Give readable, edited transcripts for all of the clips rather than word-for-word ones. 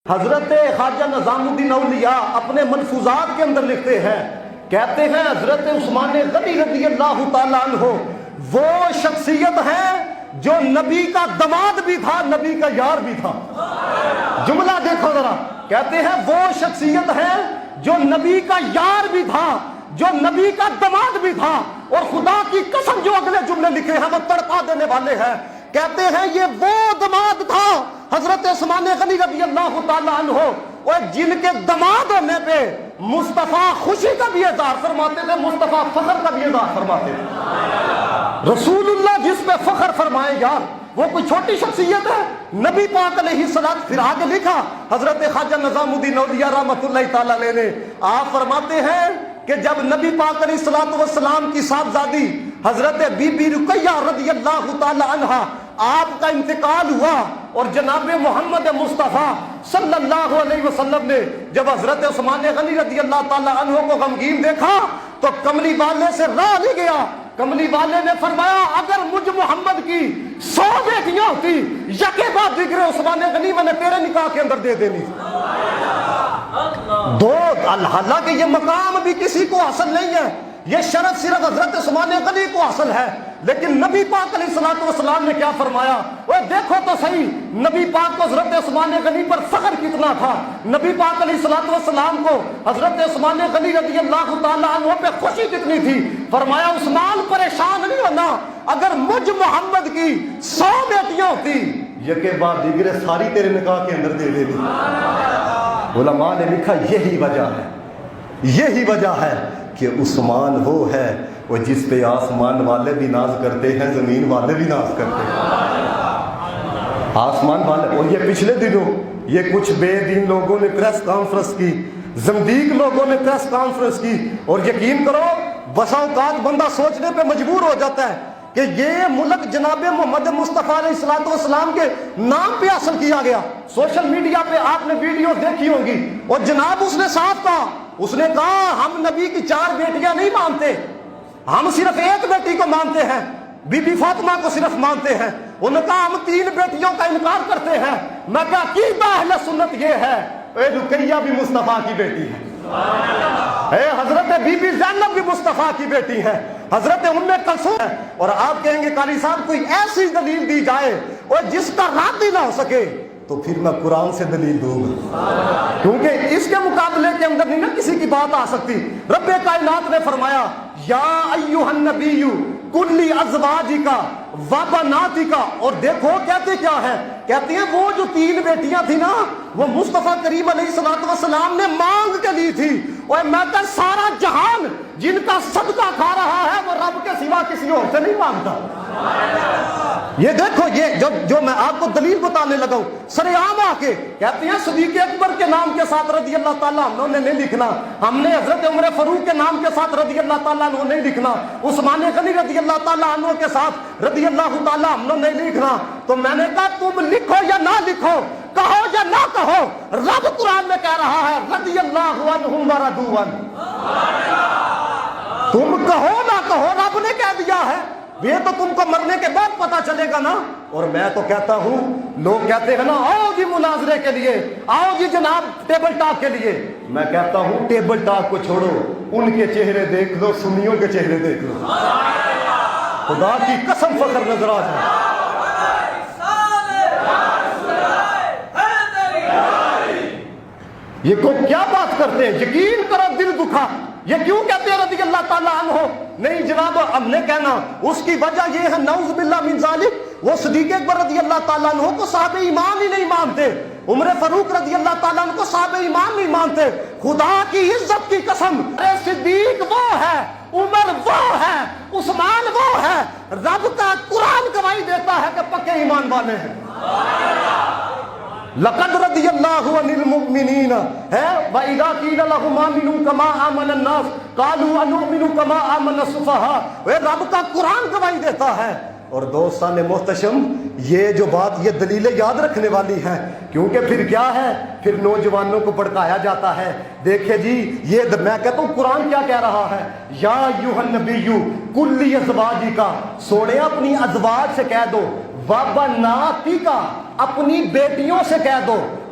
حضرت خواجہ نظام الدین اولیاء اپنے ملفوظات کے اندر لکھتے ہیں، کہتے ہیں حضرت عثمان غنی رضی اللہ تعالیٰ عنہ وہ شخصیت ہے جو نبی کا دماد بھی تھا، نبی کا یار بھی تھا۔ جملہ دیکھو ذرا، کہتے ہیں وہ شخصیت ہے جو نبی کا یار بھی تھا، جو نبی کا دماد بھی تھا، اور خدا کی قسم جو اگلے جملے لکھے ہیں وہ تڑپا دینے والے ہیں۔ کہتے ہیں یہ وہ دماد تھا حضرت عثمان غنی رضی اللہ تعالیٰ عنہ، اور جن کے دماد ہونے پہ مصطفیٰ خوشی کا بھی اظہار فرماتے تھے، مصطفیٰ فخر کا بھی اظہار فرماتے تھے۔ رسول اللہ جس پہ فخر فرمائے یار، وہ کوئی چھوٹی شخصیت ہے؟ نبی پاک علیہ السلام، پھر آگے لکھا حضرت خواجہ نظام الدین اولیاء رحمۃ اللہ تعالیٰ علیہ نے، آپ فرماتے ہیں کہ جب نبی پاک علیہ السلام کی صاحبزادی حضرت بی بی رقیہ رضی اللہ تعالی عنہا آپ کا انتقال ہوا، اور جناب محمد مصطفیٰ صلی اللہ علیہ وسلم نے جب حضرت عثمان غنی رضی اللہ تعالی عنہ کو غمگین دیکھا تو کملی والے سے راہ نہیں گیا۔ کملی والے نے فرمایا اگر مجھ محمد کی 100 بیٹیاں ہوتی یکے بعد دیگر عثمان غنی میں نے تیرے نکاح کے اندر دے دینی۔ دو حالانکہ یہ مقام بھی کسی کو حاصل نہیں ہے، یہ شرف صرف حضرت عثمان غنی کو حاصل ہے، لیکن نبی پاک علیہ الصلوۃ والسلام نے کیا فرمایا؟ وہ دیکھو تو صحیح، نبی پاک کو حضرت عثمان غنی پر فخر کتنا تھا، نبی پاک علیہ الصلوۃ والسلام کو حضرت عثمان غنی رضی اللہ تعالیٰ عنہ پہ خوشی کتنی تھی۔ فرمایا عثمان پریشان نہیں ہونا، اگر مجھ محمد کی 100 بیٹیاں ہوتی یکے بعد دیگر ساری تیرے نکاح کے اندر دے دینی۔ علماء نے لکھا یہی وجہ ہے، یہی وجہ ہے کہ عثمان وہ ہے وہ جس پہ آسمان والے بھی ناز کرتے ہیں، زمین والے بھی ناز کرتے ہیں۔ آسمان والے، اور یہ پچھلے دنوں یہ کچھ بے دین لوگوں نے پریس کانفرنس کی، زندیق لوگوں نے پریس کانفرنس کی، اور یقین کرو بسا اوقات بندہ سوچنے پہ مجبور ہو جاتا ہے کہ یہ ملک جناب محمد مصطفیٰ علیہ السلام کے نام پہ حاصل کیا گیا۔ سوشل میڈیا پہ آپ نے ویڈیو دیکھی ہوگی، اور جناب اس نے صاف کہا، اس نے کہا ہم نبی کی 4 بیٹیاں نہیں مانتے، ہم صرف ایک بیٹی کو مانتے ہیں، بی بی فاطمہ کو صرف مانتے ہیں۔ انہوں نے کہا ہم 3 بیٹیوں کا انکار کرتے ہیں۔ میں کہا عقیدہ اہل سنت یہ ہے، اے رقیہ بھی مصطفیٰ کی بیٹی ہے، اے حضرت بی بی زینب بھی مصطفیٰ کی بیٹی ہے، حضرت ام کلثوم ہے۔ اور آپ کہیں گے قاری صاحب کوئی ایسی دلیل دی جائے اور جس کا رد ہی نہ ہو سکے تو پھر میں قرآن سے دلیل دوں گا، کیونکہ اس کے مقابلے کے اندر نہیں نا کسی کی بات آ سکتی۔ رب کائنات نے فرمایا یا ایھا النبی کلی ازواجک و بناتک، اور دیکھو کہتے کیا ہے، کہتے ہیں وہ جو 3 بیٹیاں تھی نا وہ مصطفیٰ کریم علیہ الصلوۃ والسلام نے مانگ کے لی تھی، اور میں کہ سارا جہان جن کا صدقہ کھا رہا ہے وہ رب کے سوا کسی اور سے نہیں مانگتا۔ یہ دیکھو یہ جو میں آپ کو دلیل بتانے لگا ہوں، سرعام آ کے کہتے ہیں صدیق اکبر کے نام کے ساتھ رضی اللہ تعالیٰ عنہ نے نہیں لکھنا، ہم نے حضرت عمر فاروق کے نام کے ساتھ رضی اللہ تعالیٰ عنہ نہیں لکھنا، عثمان غنی رضی اللہ تعالیٰ عنہ کے ساتھ رضی اللہ تعالیٰ عنہ نہیں لکھنا۔ تو میں نے کہا تم لکھو یا نہ لکھو، کہو یا نہ کہو، رب قرآن میں کہہ رہا ہے رضی اللہ عنہم ورضوا عنہ۔ تم کہو نہ کہو، رب نے کہہ دیا ہے، یہ تو تم کو مرنے کے بعد پتا چلے گا نا۔ اور میں تو کہتا ہوں، لوگ کہتے ہیں نا آؤ جی مناظرے کے لیے، آؤ جی جناب ٹیبل ٹاک کے لیے، میں کہتا ہوں ٹیبل ٹاک کو چھوڑو، ان کے چہرے دیکھ لو، سنیوں کے چہرے دیکھ لو، خدا کی قسم فخر نظر آتا ہے۔ یہ کو کیا بات کرتے ہیں، یقین کرو دل دکھا۔ یہ کیوں کہتے ہیں رضی اللہ تعالیٰ عنہ؟ نہیں جناب ہم نے کہنا اس کی وجہ یہ ہے نعوذ باللہ من ذالک، وہ صدیق اکبر رضی اللہ تعالیٰ عنہ کو صاحب ایمان ہی نہیں مانتے، عمر فاروق رضی اللہ تعالیٰ عنہ کو صاحب ایمان نہیں مانتے۔ خدا کی عزت کی قسم، صدیق وہ ہے، عمر وہ ہے، عثمان وہ ہے، رب کا قرآن گواہی دیتا ہے کہ پکے ایمان والے ہیں۔ لقد رضی اللہ عن المؤمنین ہے وَإِذَا قِيلَ لَهُمْ آمِنُوا كَمَا آمَنَ النَّاسُ قَالُوا أَنُؤْمِنُ كَمَا آمَنَ السُّفَهَاءُ۔ رب کا قرآن گواہی دیتا ہے۔ اور دوستان محتشم، یہ جو بات یہ دلیلیں یاد رکھنے والی ہیں، کیونکہ پھر کیا ہے، پھر نوجوانوں کو بھڑکایا جاتا ہے۔ دیکھیں جی یہ میں کہتا ہوں قرآن کیا کہہ رہا ہے، یا ایھا النبی کل ازواجک، سوڑے اپنی ازواج سے کہہ دو، وَبَنَاتِکَ، اپنی بیٹیوں سے کہہ دو،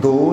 2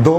2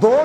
2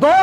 2